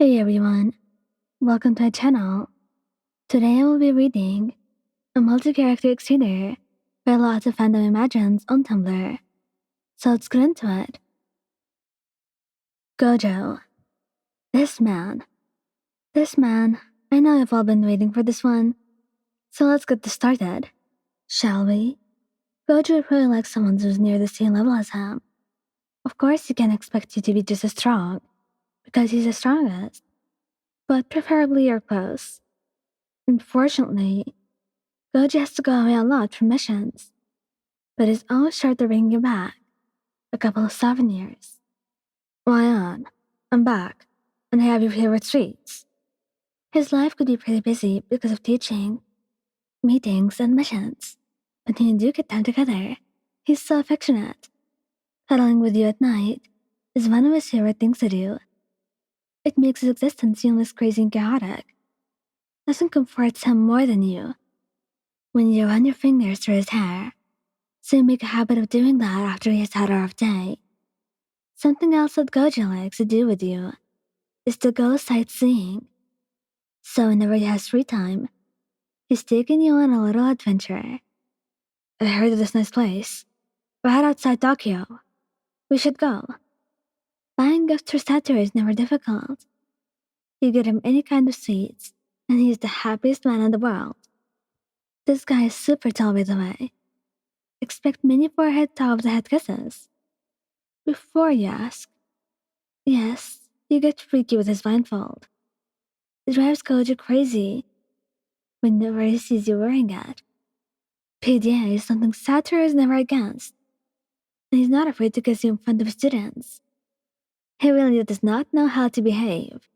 Hey everyone, welcome to my channel. Today I will be reading a multi-character extender where lots of fandom imagines on Tumblr. So let's get into it. Gojo. This man. I know you've all been waiting for this one. So let's get this started. Shall we? Gojo would really like someone who's near the same level as him. Of course he can't expect you to be just as strong, because he's the strongest. But preferably you're close. Unfortunately, Gojo has to go away a lot for missions, but is always sure to bring you back. A couple of souvenirs. Why on? I'm back, and I have your favorite treats. His life could be pretty busy because of teaching, meetings, and missions, but when you do get time together, he's so affectionate. Cuddling with you at night is one of his favorite things to do. It makes his existence seem less crazy and chaotic. Nothing comforts him more than you. When you run your fingers through his hair, so you make a habit of doing that after he has had a rough day. Something else that Gojo likes to do with you is to go sightseeing. So whenever he has free time, he's taking you on a little adventure. I heard of this nice place, right outside Tokyo. We should go. Buying gifts for Satoru is never difficult. You get him any kind of sweets, and he's the happiest man in the world. This guy is super tall, by the way. Expect mini forehead top of the head kisses. Before you ask, yes, you get freaky with his blindfold. It drives Gojo crazy whenever he sees you wearing it. PDA is something Satoru is never against, and he's not afraid to kiss you in front of students. He really does not know how to behave.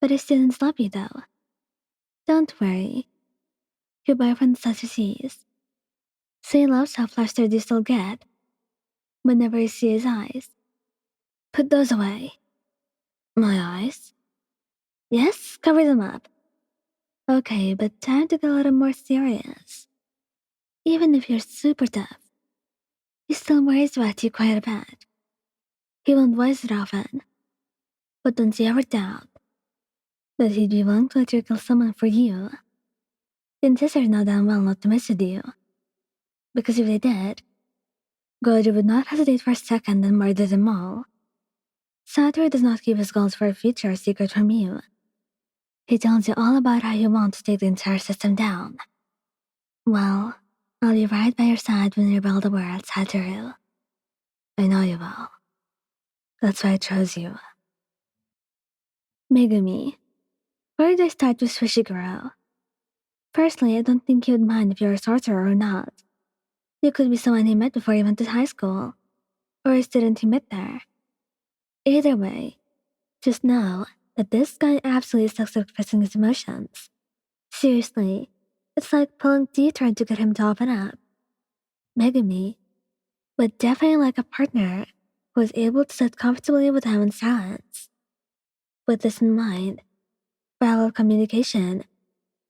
But his students love you though. Don't worry. Your boyfriend says he sees. So he loves how flustered you still get whenever you see his eyes. Put those away. My eyes? Yes, cover them up. Okay, but time to get a little more serious. Even if you're super tough, he still worries about you quite a bit. He won't voice it often, but don't you ever doubt that he'd be willing to let you kill someone for you. The sisters know damn well not to mess with you, because if they did, Gojo would not hesitate for a second and murder them all. Satoru does not keep his goals for a future a secret from you. He tells you all about how you want to take the entire system down. Well, I'll be right by your side when you rebel the world, Satoru. I know you will. That's why I chose you. Megumi. Where did I start with Fushiguro? Firstly, I don't think he would mind if you're a sorcerer or not. You could be someone he met before he went to high school, or a student he met there. Either way, just know that this guy absolutely sucks at expressing his emotions. Seriously, it's like pulling teeth trying to get him to open up. Megumi would definitely like a partner who is able to sit comfortably with him in silence. With this in mind, verbal communication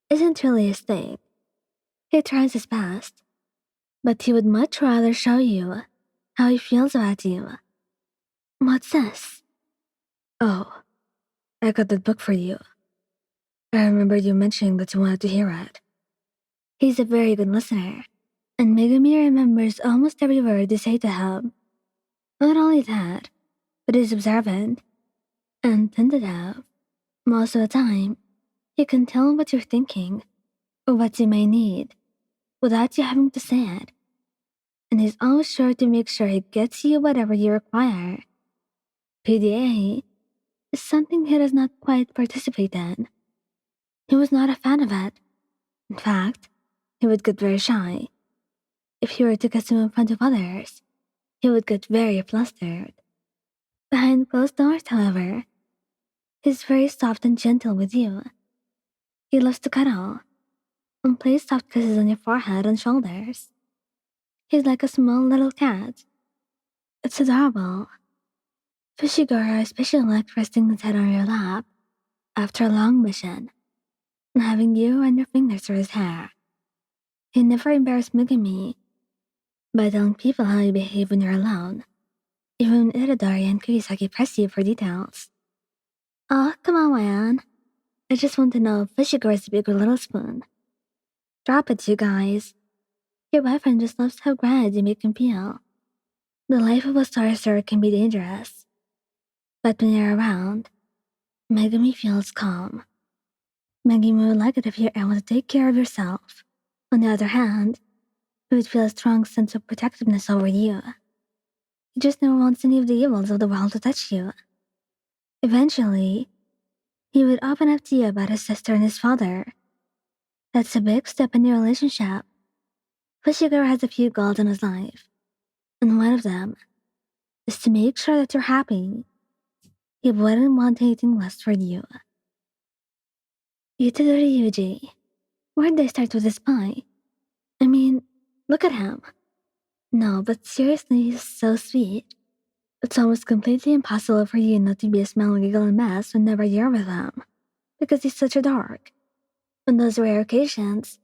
isn't really his thing. He tries his best, but he would much rather show you how he feels about you. What's this? Oh, I got that book for you. I remember you mentioning that you wanted to hear it. He's a very good listener, and Megumi remembers almost every word you say to him. Not only that, but he's observant and tentative. Most of the time, he can tell what you're thinking or what you may need without you having to say it. And he's always sure to make sure he gets you whatever you require. PDA is something he does not quite participate in. He was not a fan of it. In fact, he would get very shy. If you were to kiss him in front of others, he would get very flustered. Behind closed doors, however, he's very soft and gentle with you. He loves to cuddle and place soft kisses on your forehead and shoulders. He's like a small little cat. It's adorable. Fushiguro especially liked resting his head on your lap after a long mission and having you run your fingers through his hair. He never embarrassed Megumi by telling people how you behave when you're alone, even when Itadori and Kugisaki press you for details. Aw, come on, man. I just want to know if Fushiguro is a big or little spoon. Drop it, you guys. Your boyfriend just loves how grand you make him feel. The life of a sorcerer can be dangerous. But when you're around, Megumi feels calm. Megumi would like it if you're able to take care of yourself. On the other hand, he would feel a strong sense of protectiveness over you. He just never wants any of the evils of the world to touch you. Eventually, he would open up to you about his sister and his father. That's a big step in your relationship. Fushiguro has a few goals in his life, and one of them is to make sure that you're happy. He wouldn't want anything less for you. Itadori Yuji. Where'd they start with this spy? I mean, look at him. No, but seriously, he's so sweet. It's almost completely impossible for you not to be a smelling giggling mess whenever you're with him, because he's such a dork. On those rare occasions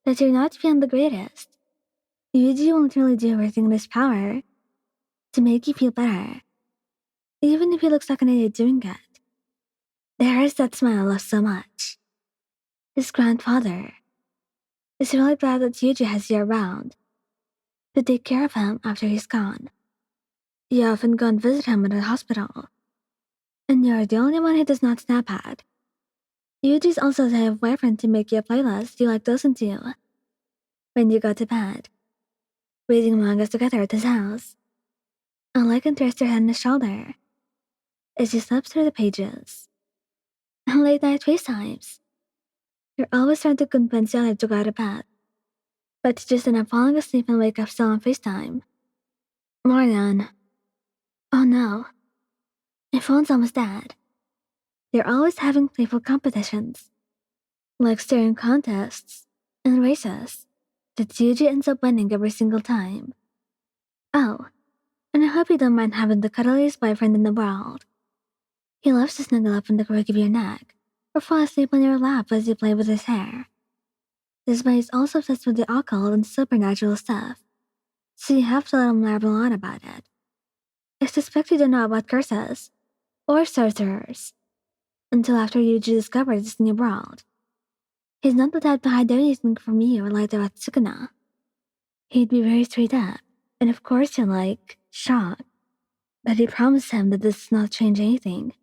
that you're not feeling the greatest, Yuji will literally do everything in his power to make you feel better, even if he looks like an idiot doing it. There is that smile I love so much. His grandfather is really glad that Yuji has you around to take care of him after he's gone. You often go and visit him at the hospital, and you're the only one he does not snap at. Yuji's also the type of boyfriend to make you a playlist you like to listen to when you go to bed, reading mangas together at his house. I like and rest your head on his shoulder as you slip through the pages. And late night FaceTimes. You're always trying to convince your life to go to bed, but you just end up falling asleep and wake up still on FaceTime. Morning. Oh no, my phone's almost dead. They're always having playful competitions, like staring contests and races that Yuji ends up winning every single time. Oh, and I hope you don't mind having the cuddliest boyfriend in the world. He loves to snuggle up in the crook of your neck or fall asleep on your lap as you play with his hair. This boy is also obsessed with the occult and supernatural stuff, so you have to let him ramble on about it. I suspect you don't know about curses or sorcerers until after Yuji discovers this new world. He's not the type to hide anything from you or lie about Sukuna. He'd be very straight up, and of course you're shocked. But you promise him that this does not change anything.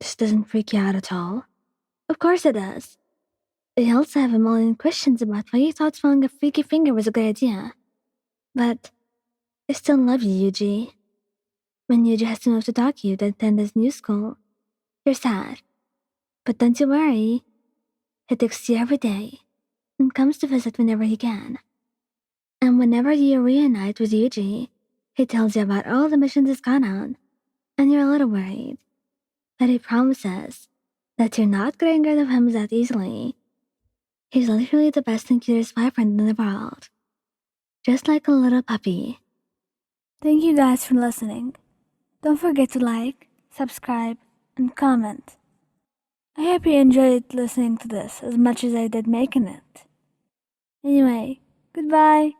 This doesn't freak you out at all. Of course it does. I also have a million questions about why you thought smelling a freaky finger was a good idea. But I still love you, Yuji. When Yuji has to move to Tokyo to attend his new school, you're sad. But don't you worry. He texts you every day and comes to visit whenever he can. And whenever you reunite with Yuji, he tells you about all the missions he's gone on, and you're a little worried. But he promises that you're not getting rid of him that easily. He's literally the best and cutest boyfriend in the world. Just like a little puppy. Thank you guys for listening. Don't forget to like, subscribe, and comment. I hope you enjoyed listening to this as much as I did making it. Anyway, goodbye.